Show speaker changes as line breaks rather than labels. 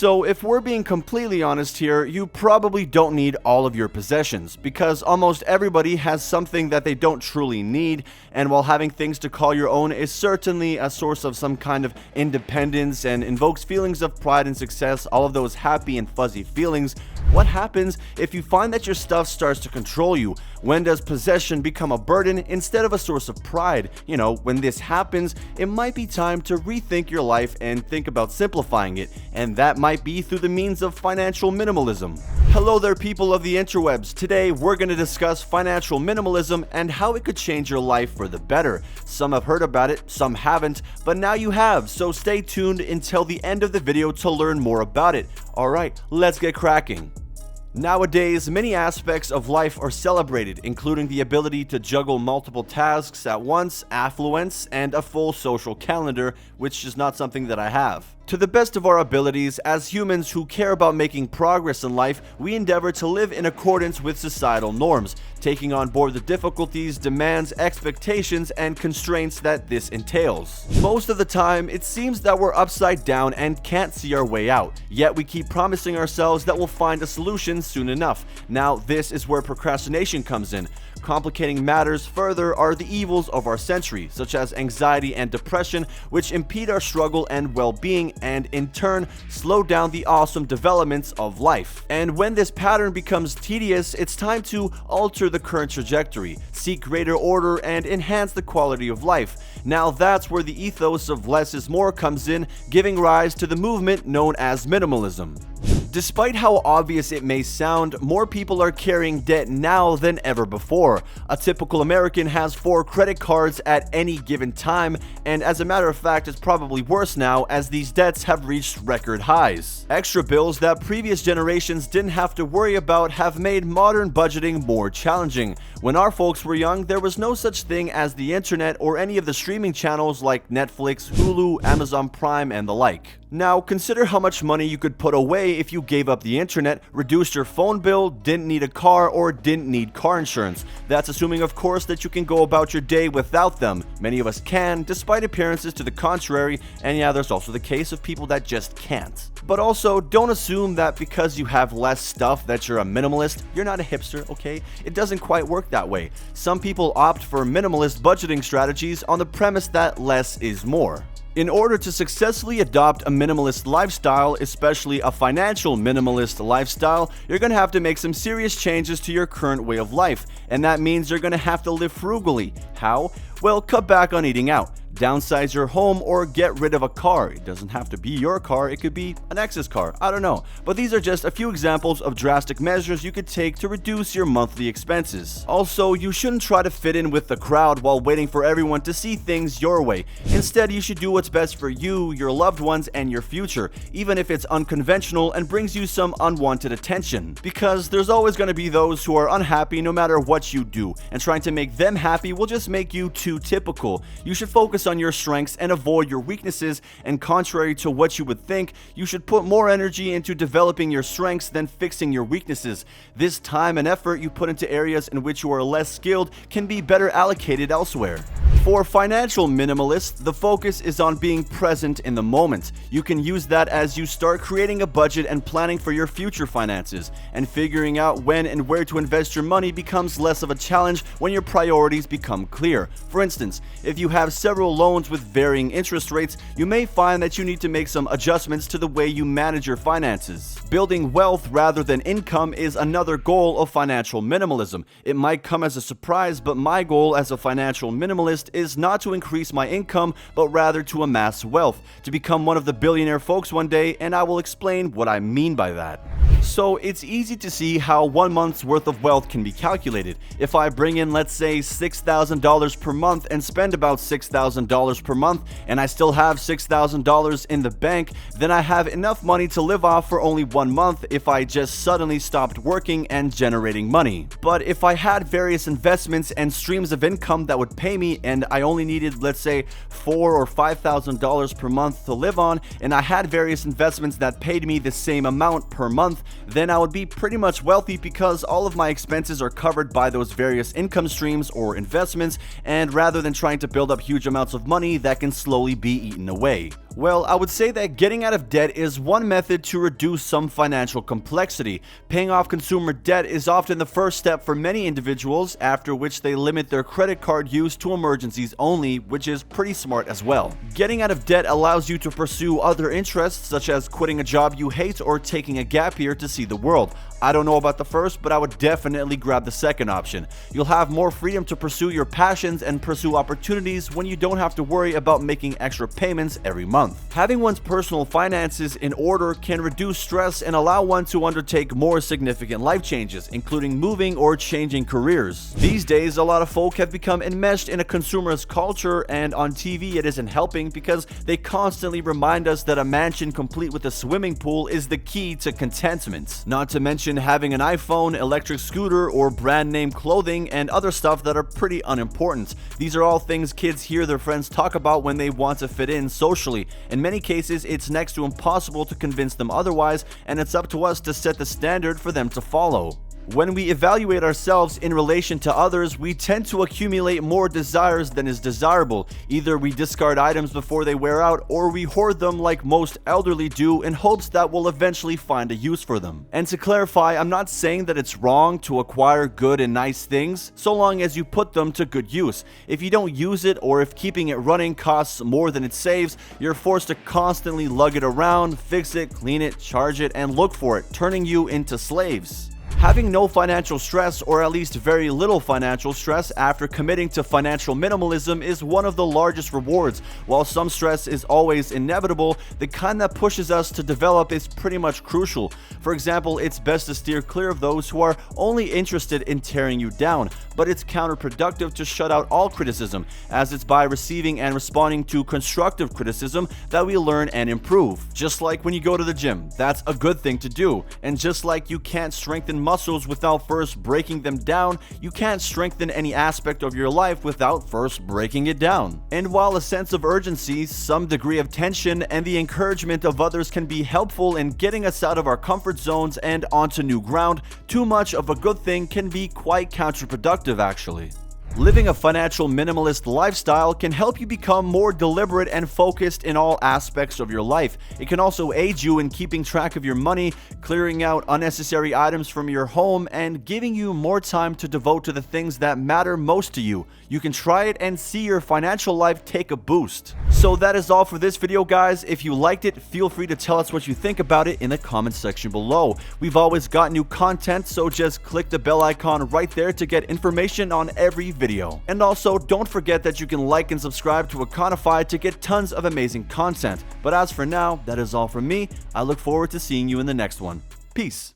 So if we're being completely honest here, you probably don't need all of your possessions, because almost everybody has something that they don't truly need, and while having things to call your own is certainly a source of some kind of independence and invokes feelings of pride and success, all of those happy and fuzzy feelings, what happens if you find that your stuff starts to control you? When does possession become a burden instead of a source of pride? You know, when this happens, it might be time to rethink your life and think about simplifying it, and that might be through the means of financial minimalism. Hello there, people of the interwebs. Today we're going to discuss financial minimalism and how it could change your life for the better. Some have heard about it, some haven't, but now you have, so stay tuned until the end of the video to learn more about it. Alright, let's get cracking. Nowadays, many aspects of life are celebrated, including the ability to juggle multiple tasks at once, affluence, and a full social calendar, which is not something that I have. To the best of our abilities, as humans who care about making progress in life, we endeavor to live in accordance with societal norms, taking on board the difficulties, demands, expectations, and constraints that this entails. Most of the time, it seems that we're upside down and can't see our way out, yet we keep promising ourselves that we'll find a solution soon enough. Now, this is where procrastination comes in. Complicating matters further are the evils of our century, such as anxiety and depression, which impede our struggle and well-being and in turn slow down the awesome developments of life. And when this pattern becomes tedious, it's time to alter the current trajectory, seek greater order, and enhance the quality of life. Now that's where the ethos of less is more comes in, giving rise to the movement known as minimalism. Despite how obvious it may sound, more people are carrying debt now than ever before. A typical American has 4 credit cards at any given time, and as a matter of fact, it's probably worse now as these debts have reached record highs. Extra bills that previous generations didn't have to worry about have made modern budgeting more challenging. When our folks were young, there was no such thing as the internet or any of the streaming channels like Netflix, Hulu, Amazon Prime, and the like. Now, consider how much money you could put away if you gave up the internet, reduced your phone bill, didn't need a car, or didn't need car insurance. That's assuming, of course, that you can go about your day without them. Many of us can, despite appearances to the contrary, and yeah, there's also the case of people that just can't. But also, don't assume that because you have less stuff that you're a minimalist. You're not a hipster, okay? It doesn't quite work that way. Some people opt for minimalist budgeting strategies on the premise that less is more. In order to successfully adopt a minimalist lifestyle, especially a financial minimalist lifestyle, you're going to have to make some serious changes to your current way of life, and that means you're going to have to live frugally. How? Well, cut back on eating out. Downsize your home or get rid of a car. It doesn't have to be your car, it could be an ex's car, I don't know. But these are just a few examples of drastic measures you could take to reduce your monthly expenses. Also, you shouldn't try to fit in with the crowd while waiting for everyone to see things your way. Instead, you should do what's best for you, your loved ones, and your future, even if it's unconventional and brings you some unwanted attention. Because there's always going to be those who are unhappy no matter what you do, and trying to make them happy will just make you too typical. You should focus on your strengths and avoid your weaknesses, and contrary to what you would think, you should put more energy into developing your strengths than fixing your weaknesses. This time and effort you put into areas in which you are less skilled can be better allocated elsewhere. For financial minimalists, the focus is on being present in the moment. You can use that as you start creating a budget and planning for your future finances, and figuring out when and where to invest your money becomes less of a challenge when your priorities become clear. For instance, if you have several loans with varying interest rates, you may find that you need to make some adjustments to the way you manage your finances. Building wealth rather than income is another goal of financial minimalism. It might come as a surprise, but my goal as a financial minimalist is not to increase my income, but rather to amass wealth, to become one of the billionaire folks one day, and I will explain what I mean by that. So it's easy to see how 1 month's worth of wealth can be calculated. If I bring in, let's say, $6,000 per month and spend about $6,000 per month, and I still have $6,000 in the bank, then I have enough money to live off for only 1 month if I just suddenly stopped working and generating money. But if I had various investments and streams of income that would pay me, and I only needed, let's say, $4,000 or $5,000 per month to live on, and I had various investments that paid me the same amount per month, then I would be pretty much wealthy because all of my expenses are covered by those various income streams or investments, and rather than trying to build up huge amounts of money that can slowly be eaten away. Well, I would say that getting out of debt is one method to reduce some financial complexity. Paying off consumer debt is often the first step for many individuals, after which they limit their credit card use to emergencies only, which is pretty smart as well. Getting out of debt allows you to pursue other interests, such as quitting a job you hate or taking a gap year to see the world. I don't know about the first, but I would definitely grab the second option. You'll have more freedom to pursue your passions and pursue opportunities when you don't have to worry about making extra payments every month. Having one's personal finances in order can reduce stress and allow one to undertake more significant life changes, including moving or changing careers. These days, a lot of folk have become enmeshed in a consumerist culture, and on TV it isn't helping because they constantly remind us that a mansion complete with a swimming pool is the key to contentment. Not to mention having an iPhone, electric scooter, or brand name clothing and other stuff that are pretty unimportant. These are all things kids hear their friends talk about when they want to fit in socially. In many cases, it's next to impossible to convince them otherwise, and it's up to us to set the standard for them to follow. When we evaluate ourselves in relation to others, we tend to accumulate more desires than is desirable. Either we discard items before they wear out, or we hoard them like most elderly do in hopes that we'll eventually find a use for them. And to clarify, I'm not saying that it's wrong to acquire good and nice things, so long as you put them to good use. If you don't use it, or if keeping it running costs more than it saves, you're forced to constantly lug it around, fix it, clean it, charge it, and look for it, turning you into slaves. Having no financial stress, or at least very little financial stress after committing to financial minimalism, is one of the largest rewards. While some stress is always inevitable, the kind that pushes us to develop is pretty much crucial. For example, it's best to steer clear of those who are only interested in tearing you down, but it's counterproductive to shut out all criticism, as it's by receiving and responding to constructive criticism that we learn and improve. Just like when you go to the gym, that's a good thing to do, and just like you can't strengthen muscles without first breaking them down, you can't strengthen any aspect of your life without first breaking it down. And while a sense of urgency, some degree of tension, and the encouragement of others can be helpful in getting us out of our comfort zones and onto new ground, too much of a good thing can be quite counterproductive actually. Living a financial minimalist lifestyle can help you become more deliberate and focused in all aspects of your life. It can also aid you in keeping track of your money, clearing out unnecessary items from your home, and giving you more time to devote to the things that matter most to you. You can try it and see your financial life take a boost. So that is all for this video, guys. If you liked it, feel free to tell us what you think about it in the comment section below. We've always got new content, so just click the bell icon right there to get information on every video. And also, don't forget that you can like and subscribe to Econofi to get tons of amazing content. But as for now, that is all from me. I look forward to seeing you in the next one. Peace.